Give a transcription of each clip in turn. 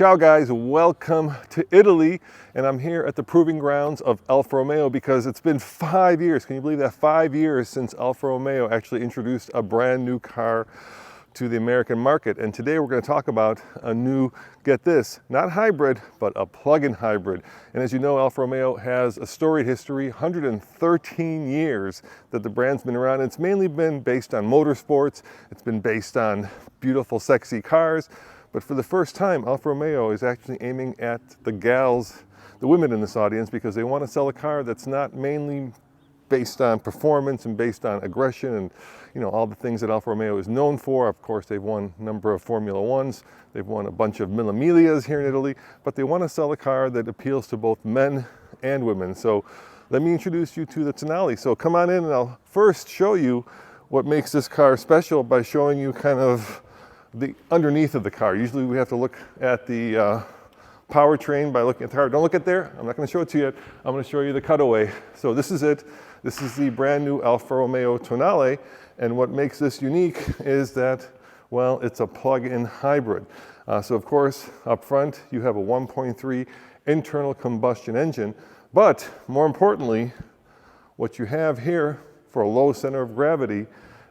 Ciao guys, welcome to Italy, and I'm here at the proving grounds of Alfa Romeo because it's been 5 years, can you believe that? 5 years since Alfa Romeo actually introduced a brand new car to the American market. And today we're going to talk about a new, get this, not hybrid, but a plug-in hybrid. And as you know, Alfa Romeo has a storied history, 113 years that the brand's been around. It's mainly been based on motorsports, it's been based on beautiful, sexy cars. But for the first time, Alfa Romeo is actually aiming at the gals, the women in this audience, because they want to sell a car that's not mainly based on performance and based on aggression and all the things that Alfa Romeo is known for. Of course, they've won a number of Formula Ones, they've won a bunch of Mille Miglias here in Italy, but they want to sell a car that appeals to both men and women. So let me introduce you to the Tonale. So come on in and I'll first show you what makes this car special by showing you kind of the underneath of the car. Usually we have to look at the powertrain by looking at the car. Don't look at there, I'm not going to show it to you yet. I'm going to show you the cutaway. So this is it. This is the brand new Alfa Romeo Tonale, and what makes this unique is that, well, it's a plug-in hybrid. So of course, up front you have a 1.3 internal combustion engine, but more importantly, what you have here for a low center of gravity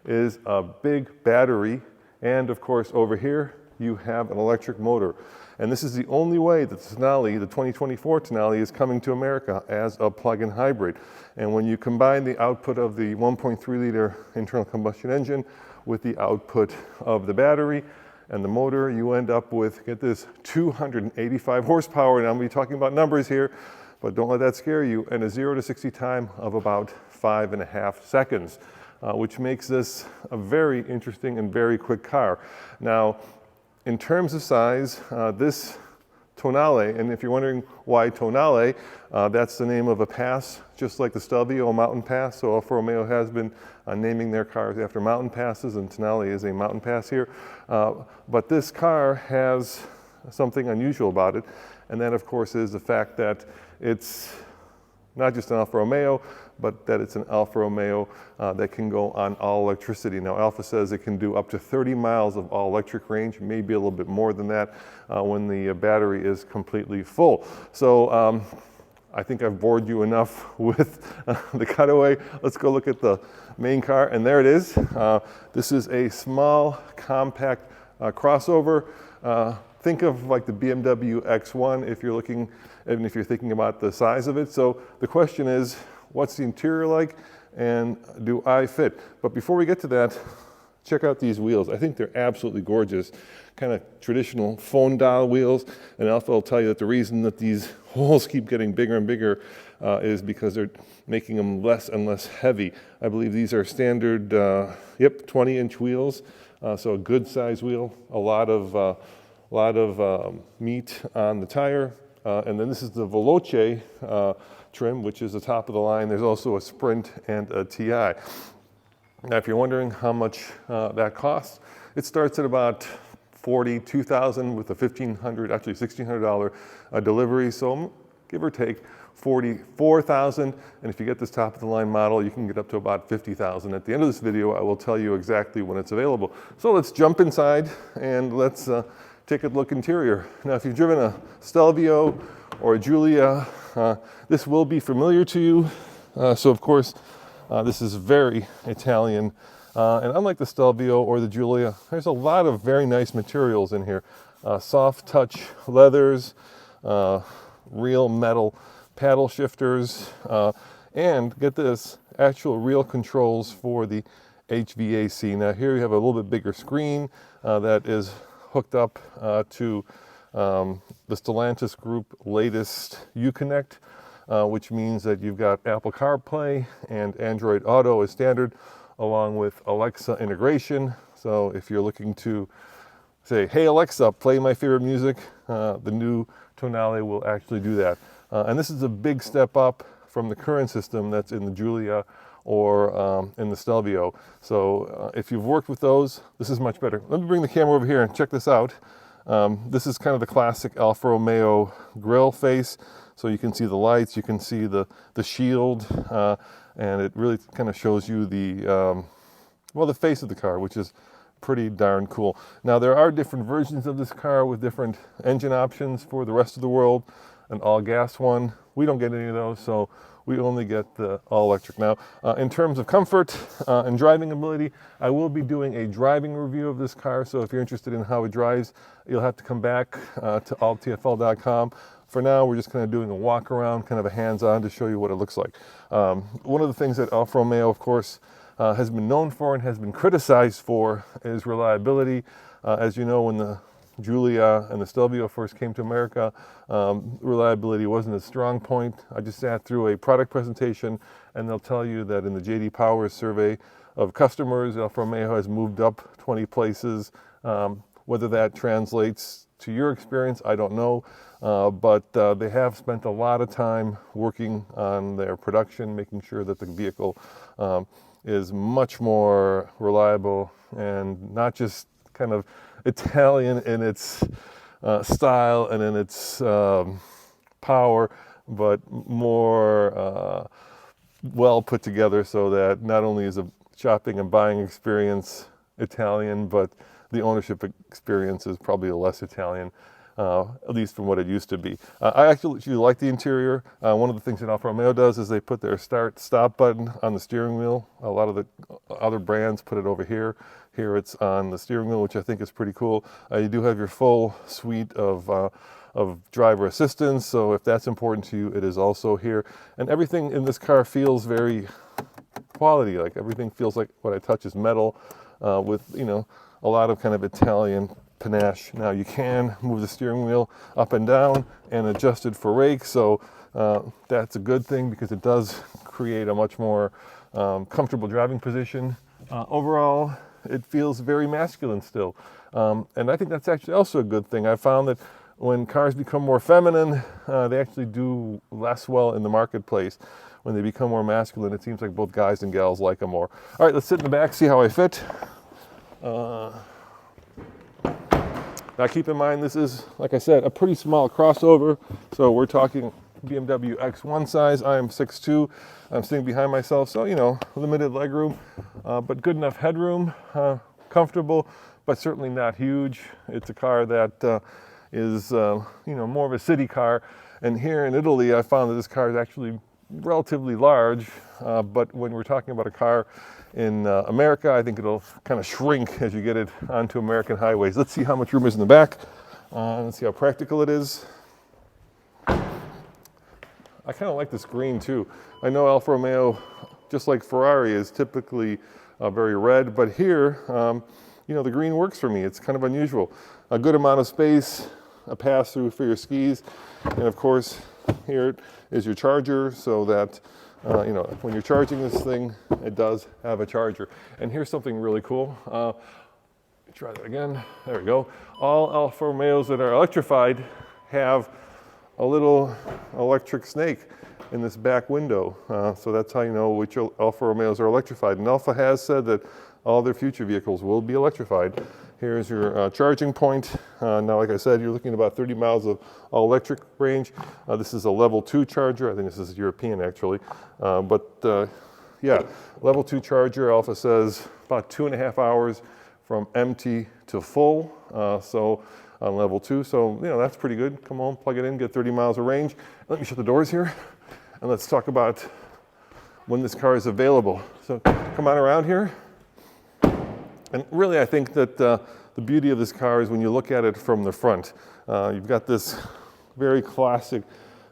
is a big battery. And of course, over here, you have an electric motor. And this is the only way that the Tonale, the 2024 Tonale, is coming to America as a plug-in hybrid. And when you combine the output of the 1.3 liter internal combustion engine with the output of the battery and the motor, you end up with, get this, 285 horsepower. And I'm going to be talking about numbers here, but don't let that scare you. And a 0 to 60 time of about 5.5 seconds. Which makes this a very interesting and very quick car. Now, in terms of size, this Tonale, and if you're wondering why Tonale, that's the name of a pass, just like the Stelvio mountain pass. So Alfa Romeo has been naming their cars after mountain passes, and Tonale is a mountain pass here. But this car has something unusual about it, and that of course is the fact that it's not just an Alfa Romeo, but that it's an Alfa Romeo that can go on all electricity. Now, Alfa says it can do up to 30 miles of all electric range, maybe a little bit more than that when the battery is completely full. So I think I've bored you enough with the cutaway. Let's go look at the main car, and there it is. This is a small, compact crossover. Think of like the BMW X1 if you're looking, even if you're thinking about the size of it. So the question is, what's the interior like, and do I fit? But before we get to that, check out these wheels. I think they're absolutely gorgeous. Kind of traditional phone dial wheels, and Alfa will tell you that the reason that these holes keep getting bigger and bigger is because they're making them less and less heavy. I believe these are standard, 20-inch wheels, so a good size wheel, a lot of meat on the tire. And then this is the Veloce trim, which is the top of the line. There's also a Sprint and a TI. Now, if you're wondering how much that costs, it starts at about $42,000 with a $1,500, actually $1,600 delivery. So give or take $44,000. And if you get this top of the line model, you can get up to about $50,000. At the end of this video, I will tell you exactly when it's available. So let's jump inside and let's take a look interior. Now, if you've driven a Stelvio or a Giulia, this will be familiar to you. So of course, this is very Italian. And unlike the Stelvio or the Giulia, there's a lot of very nice materials in here. Soft touch leathers, real metal paddle shifters, and get this, actual real controls for the HVAC. Now here you have a little bit bigger screen that is hooked up to the Stellantis Group latest Uconnect, which means that you've got Apple CarPlay and Android Auto as standard, along with Alexa integration. So if you're looking to say, hey Alexa, play my favorite music, the new Tonale will actually do that. And this is a big step up from the current system that's in the Giulia or in the Stelvio. So if you've worked with those, this is much better. Let me bring the camera over here and check this out. This is kind of the classic Alfa Romeo grille face. So you can see the lights, you can see the shield, and it really kind of shows you the, well, the face of the car, which is pretty darn cool. Now there are different versions of this car with different engine options for the rest of the world. An all-gas one. We don't get any of those, so we only get the all-electric. Now, in terms of comfort and driving ability, I will be doing a driving review of this car, so if you're interested in how it drives, you'll have to come back to alltfl.com. For now, we're just kind of doing a walk around, kind of a hands-on to show you what it looks like. One of the things that Alfa Romeo, of course, has been known for and has been criticized for is reliability. As you know, when the Giulia and the Stelvio first came to America, reliability wasn't a strong point. I just sat through a product presentation, and they'll tell you that in the J.D. Power survey of customers, Alfa Romeo has moved up 20 places. Whether that translates to your experience, I don't know, but they have spent a lot of time working on their production, making sure that the vehicle is much more reliable and not just kind of Italian in its style and in its power, but more well put together, so that not only is a shopping and buying experience Italian, but the ownership experience is probably less Italian, at least from what it used to be. I actually like the interior. One of the things that Alfa Romeo does is they put their start-stop button on the steering wheel. A lot of the other brands put it over here. Here it's on the steering wheel, which I think is pretty cool. You do have your full suite of driver assistance, so if that's important to you, it is also here. And everything in this car feels very quality, like everything feels like what I touch is metal, with, you know, a lot of kind of Italian panache. Now you can move the steering wheel up and down and adjust it for rake, so that's a good thing because it does create a much more comfortable driving position. Overall, it feels very masculine still, and I think that's actually also a good thing. I found that when cars become more feminine, they actually do less well in the marketplace. When they become more masculine, it seems like both guys and gals like them more. All right, let's sit in the back, see how I fit. Now keep in mind, this is, like I said, a pretty small crossover. So we're talking BMW X1 size. I am 6'2". I'm sitting behind myself, so, you know, limited leg room, but good enough headroom, comfortable, but certainly not huge. It's a car that is, you know, more of a city car. And here in Italy, I found that this car is actually relatively large, but when we're talking about a car in America, I think it'll kind of shrink as you get it onto American highways. Let's see how much room is in the back. Let's see how practical it is. I kind of like this green too. I know Alfa Romeo, just like Ferrari, is typically very red, but here, you know, the green works for me. It's kind of unusual. A good amount of space, a pass-through for your skis, and of course, here is your charger, so that you know, when you're charging this thing, it does have a charger. And here's something really cool. Try that again. There we go. All Alfa Romeos that are electrified have a little electric snake in this back window. So that's how you know which Alfa Romeos are electrified. And Alfa has said that all their future vehicles will be electrified. Here's your charging point. Now, like I said, you're looking at about 30 miles of all-electric range. This is a level 2 charger. I think this is European, actually. Yeah, level 2 charger. Alfa says about 2.5 hours from empty to full. So on level 2, so, you know, that's pretty good. Come on, plug it in, get 30 miles of range. Let me shut the doors here, and let's talk about when this car is available. So come on around here. And really, I think that the beauty of this car is when you look at it from the front. You've got this very classic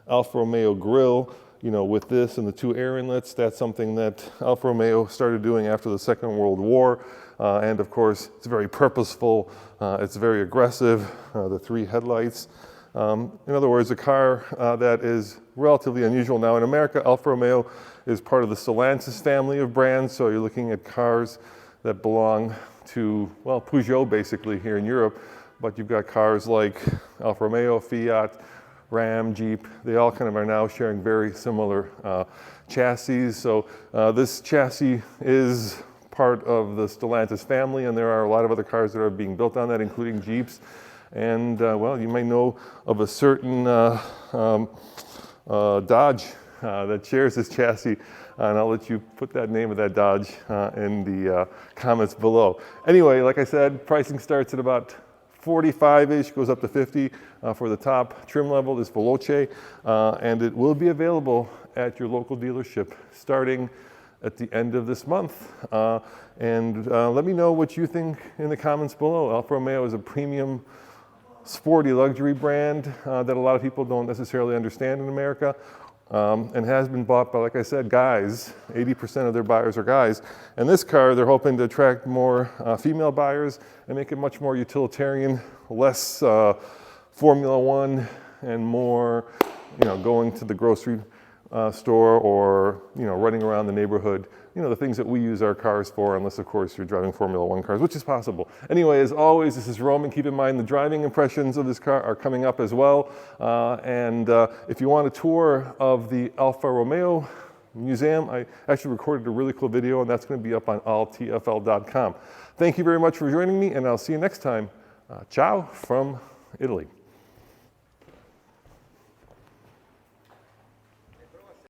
Alfa Romeo grille, you know, with this and the 2 air inlets. That's something that Alfa Romeo started doing after the Second World War. And of course, it's very purposeful. It's very aggressive. The 3 headlights. In other words, a car that is relatively unusual. Now in America, Alfa Romeo is part of the Stellantis family of brands. So you're looking at cars that belong to, well, Peugeot basically here in Europe, but you've got cars like Alfa Romeo, Fiat, Ram, Jeep. They all kind of are now sharing very similar chassis. So this chassis is part of the Stellantis family, and there are a lot of other cars that are being built on that, including Jeeps. And well, you may know of a certain Dodge that shares this chassis, and I'll let you put that name of that Dodge in the comments below. Anyway, like I said, pricing starts at about 45-ish, goes up to 50 for the top trim level, this Veloce, and it will be available at your local dealership starting at the end of this month. Let me know what you think in the comments below. Alfa Romeo is a premium sporty luxury brand that a lot of people don't necessarily understand in America, and has been bought by, like I said, guys. 80% of their buyers are guys. And this car, they're hoping to attract more female buyers and make it much more utilitarian, less Formula One, and more, going to the grocery store or, running around the neighborhood. The things that we use our cars for, unless of course you're driving Formula One cars, which is possible. Anyway, as always, this is Roman. Keep in mind the driving impressions of this car are coming up as well. If you want a tour of the Alfa Romeo Museum, I actually recorded a really cool video, and that's going to be up on alltfl.com. Thank you very much for joining me, and I'll see you next time. Ciao from Italy.